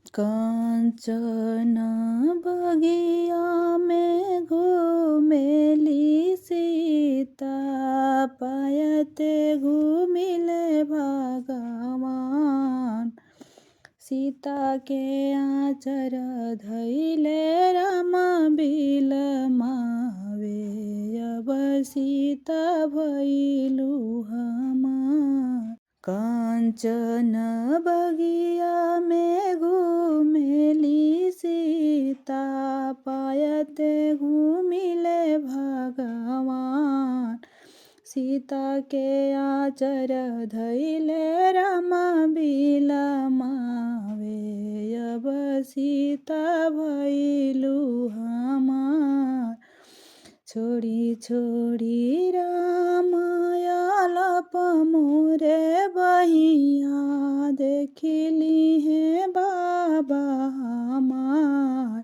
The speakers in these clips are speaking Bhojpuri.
कंचन बगिया में घूमेली सीता, पायते घूमिले भगवान। सीता के आचर धैले राम बिलमावे, अब सीता भइलु हमार। कंचन बगिया में घूमेली सीता, पायते घूमिले भगवान। सीता के आचर धैले राम बिलमावे, अब सीता भइलु हमार। छोड़ी छोड़ी राम आलप मोरे बहिया, देखिली है बाबा हमार।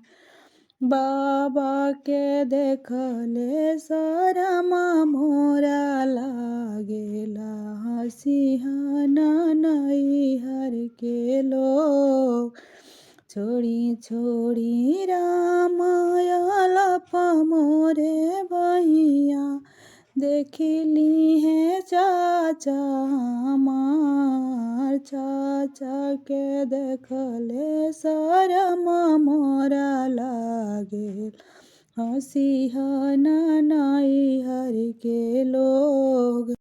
बाबा के देखले शरम मोरा लागेला, हसिहना नैहर के लोग। छोड़ी छोड़ी राम आलप मोरे बहिया, देखिली है चाचा हमार। चाचा के देखले शरम मोरा लागे, हसिहना नैहर के लोग।